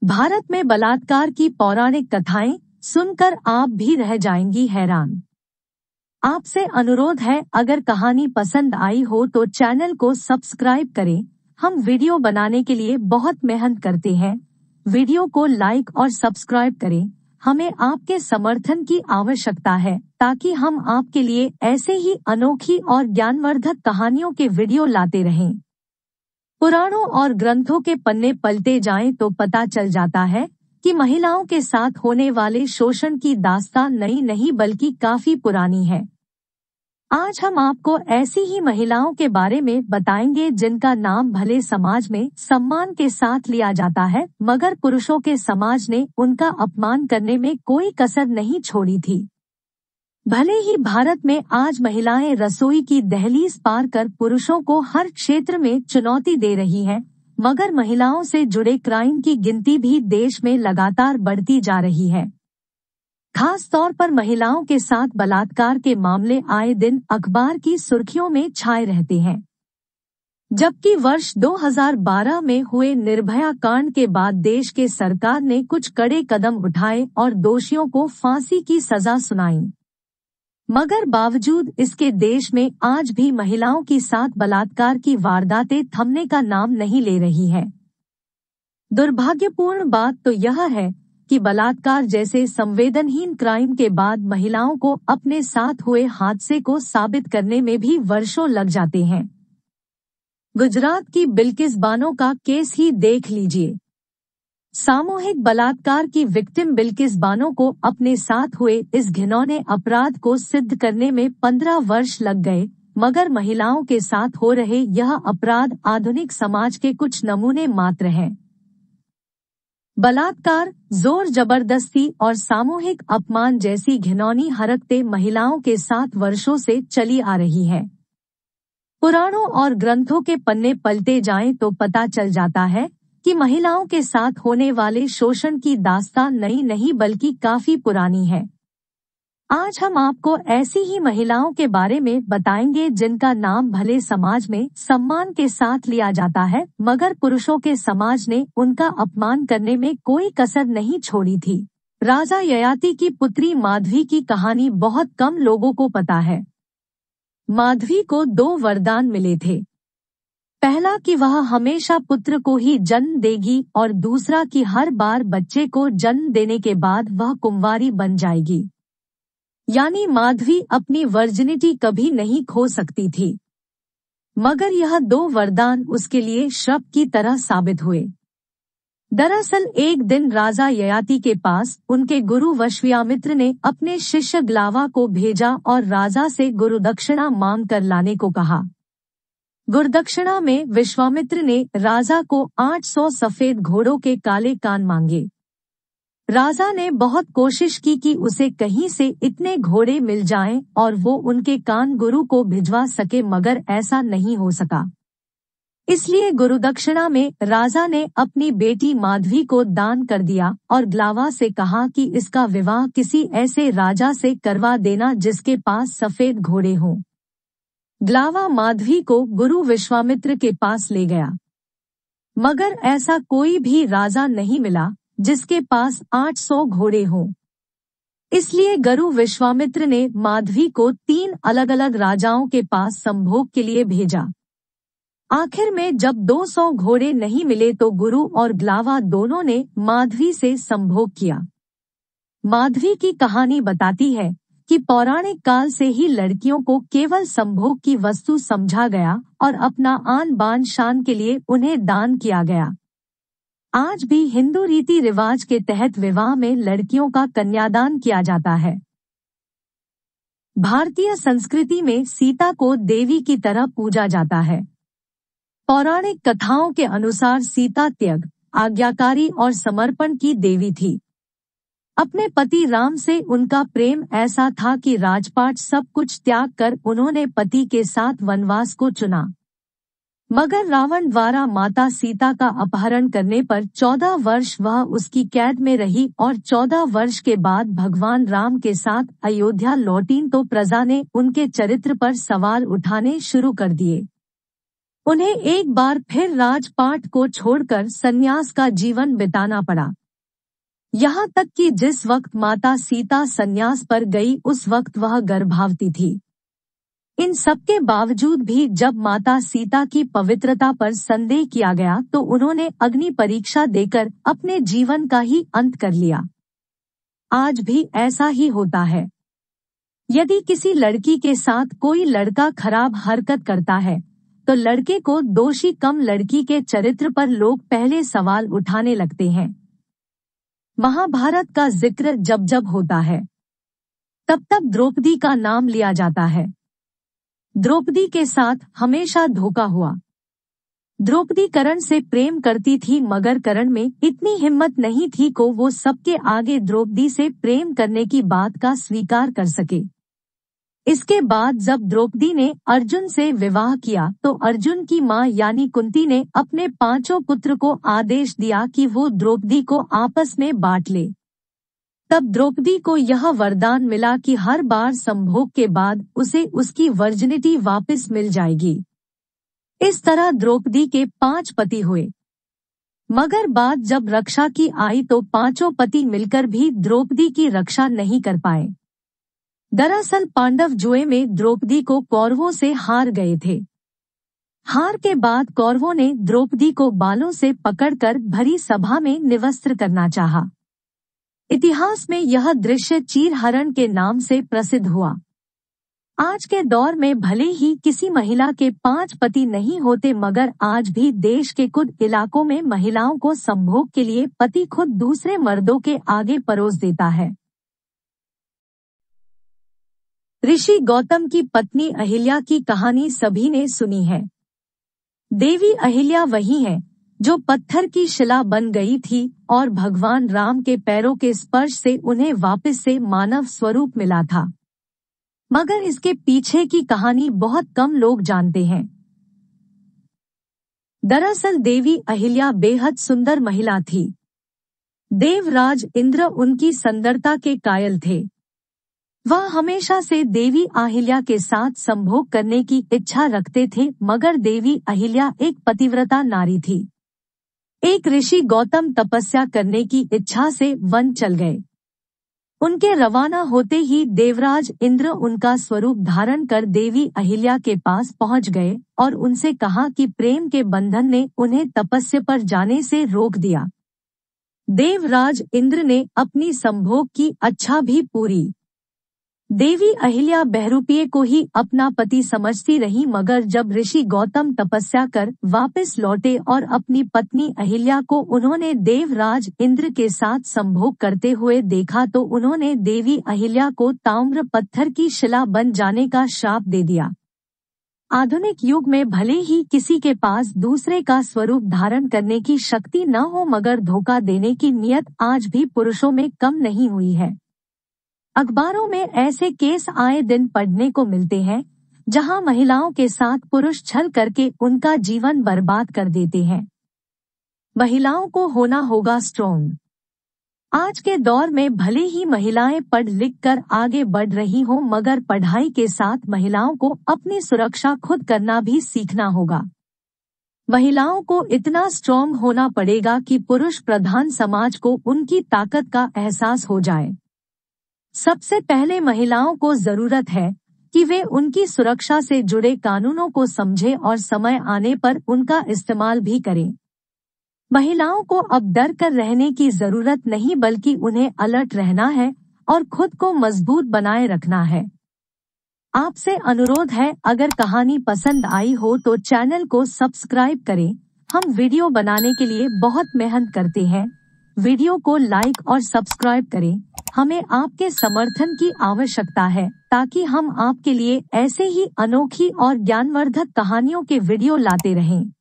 भारत में बलात्कार की पौराणिक कथाएं सुनकर आप भी रह जाएंगी हैरान। आपसे अनुरोध है, अगर कहानी पसंद आई हो तो चैनल को सब्सक्राइब करें। हम वीडियो बनाने के लिए बहुत मेहनत करते हैं। वीडियो को लाइक और सब्सक्राइब करें। हमें आपके समर्थन की आवश्यकता है ताकि हम आपके लिए ऐसे ही अनोखी और ज्ञानवर्धक कहानियों के वीडियो लाते रहें। पुराणों और ग्रंथों के पन्ने पलटे जाएं तो पता चल जाता है कि महिलाओं के साथ होने वाले शोषण की दास्तान नई नहीं बल्कि काफी पुरानी है। आज हम आपको ऐसी ही महिलाओं के बारे में बताएंगे जिनका नाम भले समाज में सम्मान के साथ लिया जाता है, मगर पुरुषों के समाज ने उनका अपमान करने में कोई कसर नहीं छोड़ी थी। भले ही भारत में आज महिलाएं रसोई की दहलीज पार कर पुरुषों को हर क्षेत्र में चुनौती दे रही हैं, मगर महिलाओं से जुड़े क्राइम की गिनती भी देश में लगातार बढ़ती जा रही है। खास तौर पर महिलाओं के साथ बलात्कार के मामले आए दिन अखबार की सुर्खियों में छाए रहते हैं। जबकि वर्ष 2012 में हुए निर्भया कांड के बाद देश के सरकार ने कुछ कड़े कदम उठाए और दोषियों को फांसी की सजा सुनाई, मगर बावजूद इसके देश में आज भी महिलाओं के साथ बलात्कार की वारदातें थमने का नाम नहीं ले रही है। दुर्भाग्यपूर्ण बात तो यह है कि बलात्कार जैसे संवेदनहीन क्राइम के बाद महिलाओं को अपने साथ हुए हादसे को साबित करने में भी वर्षों लग जाते हैं। गुजरात की बिल्किस बानो का केस ही देख लीजिए। सामूहिक बलात्कार की विक्टिम बिल्किस बानो को अपने साथ हुए इस घिनौने अपराध को सिद्ध करने में 15 वर्ष लग गए, मगर महिलाओं के साथ हो रहे यह अपराध आधुनिक समाज के कुछ नमूने मात्र हैं। बलात्कार, जोर जबरदस्ती और सामूहिक अपमान जैसी घिनौनी हरकतें महिलाओं के साथ वर्षों से चली आ रही है। पुराणों और ग्रंथों के पन्ने पलटे जाएं तो पता चल जाता है कि महिलाओं के साथ होने वाले शोषण की दास्तान नई नहीं बल्कि काफी पुरानी है। आज हम आपको ऐसी ही महिलाओं के बारे में बताएंगे जिनका नाम भले समाज में सम्मान के साथ लिया जाता है, मगर पुरुषों के समाज ने उनका अपमान करने में कोई कसर नहीं छोड़ी थी। राजा ययाति की पुत्री माधवी की कहानी बहुत कम लोगों को पता है। माधवी को 2 वरदान मिले थे। पहला कि वह हमेशा पुत्र को ही जन्म देगी और दूसरा कि हर बार बच्चे को जन्म देने के बाद वह कुंवारी बन जाएगी, यानी माधवी अपनी वर्जिनिटी कभी नहीं खो सकती थी। मगर यह 2 वरदान उसके लिए श्राप की तरह साबित हुए। दरअसल एक दिन राजा ययाति के पास उनके गुरु विश्वामित्र ने अपने शिष्य ग्लावा को भेजा और राजा से गुरुदक्षिणा मांग कर लाने को कहा। गुरुदक्षिणा में विश्वामित्र ने राजा को 800 सफेद घोड़ों के काले कान मांगे। राजा ने बहुत कोशिश की कि उसे कहीं से इतने घोड़े मिल जाएं और वो उनके कान गुरु को भिजवा सके, मगर ऐसा नहीं हो सका। इसलिए गुरुदक्षिणा में राजा ने अपनी बेटी माधवी को दान कर दिया और ग्लावा से कहा कि इसका विवाह किसी ऐसे राजा से करवा देना जिसके पास सफेद घोड़े हों। ग्लावा माधवी को गुरु विश्वामित्र के पास ले गया, मगर ऐसा कोई भी राजा नहीं मिला जिसके पास 800 घोड़े हों। इसलिए गुरु विश्वामित्र ने माधवी को 3 अलग अलग राजाओं के पास संभोग के लिए भेजा। आखिर में जब 200 घोड़े नहीं मिले तो गुरु और ग्लावा दोनों ने माधवी से संभोग किया। माधवी की कहानी बताती है कि पौराणिक काल से ही लड़कियों को केवल संभोग की वस्तु समझा गया और अपना आन बान शान के लिए उन्हें दान किया गया। आज भी हिंदू रीति रिवाज के तहत विवाह में लड़कियों का कन्यादान किया जाता है। भारतीय संस्कृति में सीता को देवी की तरह पूजा जाता है। पौराणिक कथाओं के अनुसार सीता त्याग, आज्ञाकारी और समर्पण की देवी थी। अपने पति राम से उनका प्रेम ऐसा था कि राजपाट सब कुछ त्याग कर उन्होंने पति के साथ वनवास को चुना। मगर रावण द्वारा माता सीता का अपहरण करने पर 14 वर्ष वह उसकी कैद में रही और 14 वर्ष के बाद भगवान राम के साथ अयोध्या लौटीं तो प्रजा ने उनके चरित्र पर सवाल उठाने शुरू कर दिए। उन्हें एक बार फिर राजपाट को छोड़कर संन्यास का जीवन बिताना पड़ा। यहाँ तक कि जिस वक्त माता सीता संन्यास पर गई उस वक्त वह गर्भवती थी। इन सबके बावजूद भी जब माता सीता की पवित्रता पर संदेह किया गया तो उन्होंने अग्नि परीक्षा देकर अपने जीवन का ही अंत कर लिया। आज भी ऐसा ही होता है। यदि किसी लड़की के साथ कोई लड़का खराब हरकत करता है तो लड़के को दोषी कम लड़की के चरित्र पर लोग पहले सवाल उठाने लगते हैं। महाभारत का जिक्र जब जब होता है तब तब द्रौपदी का नाम लिया जाता है। द्रौपदी के साथ हमेशा धोखा हुआ। द्रौपदी कर्ण से प्रेम करती थी मगर कर्ण में इतनी हिम्मत नहीं थी को वो सबके आगे द्रौपदी से प्रेम करने की बात का स्वीकार कर सके। इसके बाद जब द्रौपदी ने अर्जुन से विवाह किया तो अर्जुन की मां यानी कुंती ने अपने 5 पुत्र को आदेश दिया कि वो द्रौपदी को आपस में बांट ले। तब द्रौपदी को यह वरदान मिला कि हर बार संभोग के बाद उसे उसकी वर्जिनिटी वापस मिल जाएगी। इस तरह द्रौपदी के 5 पति हुए। मगर बात जब रक्षा की आई तो 5 पति मिलकर भी द्रौपदी की रक्षा नहीं कर पाए। दरअसल पांडव जुए में द्रौपदी को कौरवों से हार गए थे। हार के बाद कौरवों ने द्रौपदी को बालों से पकड़कर भरी सभा में निवस्त्र करना चाहा। इतिहास में यह दृश्य चीरहरण के नाम से प्रसिद्ध हुआ। आज के दौर में भले ही किसी महिला के 5 पति नहीं होते मगर आज भी देश के कुछ इलाकों में महिलाओं को संभोग के लिए पति खुद दूसरे मर्दों के आगे परोस देता है। ऋषि गौतम की पत्नी अहिल्या की कहानी सभी ने सुनी है। देवी अहिल्या वही है जो पत्थर की शिला बन गई थी और भगवान राम के पैरों के स्पर्श से उन्हें वापस से मानव स्वरूप मिला था। मगर इसके पीछे की कहानी बहुत कम लोग जानते हैं। दरअसल देवी अहिल्या बेहद सुंदर महिला थी। देवराज इंद्र उनकी सुंदरता के कायल थे। वह हमेशा से देवी अहिल्या के साथ संभोग करने की इच्छा रखते थे मगर देवी अहिल्या एक पतिव्रता नारी थी। एक ऋषि गौतम तपस्या करने की इच्छा से वन चल गए। उनके रवाना होते ही देवराज इंद्र उनका स्वरूप धारण कर देवी अहिल्या के पास पहुंच गए और उनसे कहा कि प्रेम के बंधन ने उन्हें तपस्या पर जाने से रोक दिया। देवराज इंद्र ने अपनी संभोग की इच्छा भी पूरी। देवी अहिल्या बहरूपिये को ही अपना पति समझती रही मगर जब ऋषि गौतम तपस्या कर वापस लौटे और अपनी पत्नी अहिल्या को उन्होंने देवराज इंद्र के साथ संभोग करते हुए देखा तो उन्होंने देवी अहिल्या को ताम्र पत्थर की शिला बन जाने का श्राप दे दिया। आधुनिक युग में भले ही किसी के पास दूसरे का स्वरूप धारण करने की शक्ति न हो मगर धोखा देने की नियत आज भी पुरुषों में कम नहीं हुई है। अखबारों में ऐसे केस आए दिन पढ़ने को मिलते हैं जहां महिलाओं के साथ पुरुष छल करके उनका जीवन बर्बाद कर देते हैं। महिलाओं को होना होगा स्ट्रॉन्ग। आज के दौर में भले ही महिलाएं पढ़ लिख कर आगे बढ़ रही हों मगर पढ़ाई के साथ महिलाओं को अपनी सुरक्षा खुद करना भी सीखना होगा। महिलाओं को इतना स्ट्रॉन्ग होना पड़ेगा कि पुरुष प्रधान समाज को उनकी ताकत का एहसास हो जाए। सबसे पहले महिलाओं को जरूरत है कि वे उनकी सुरक्षा से जुड़े कानूनों को समझें और समय आने पर उनका इस्तेमाल भी करें। महिलाओं को अब डर कर रहने की जरूरत नहीं बल्कि उन्हें अलर्ट रहना है और खुद को मजबूत बनाए रखना है। आपसे अनुरोध है अगर कहानी पसंद आई हो तो चैनल को सब्सक्राइब करें। हम वीडियो बनाने के लिए बहुत मेहनत करते हैं। वीडियो को लाइक और सब्सक्राइब करें। हमें आपके समर्थन की आवश्यकता है ताकि हम आपके लिए ऐसे ही अनोखी और ज्ञानवर्धक कहानियों के वीडियो लाते रहें।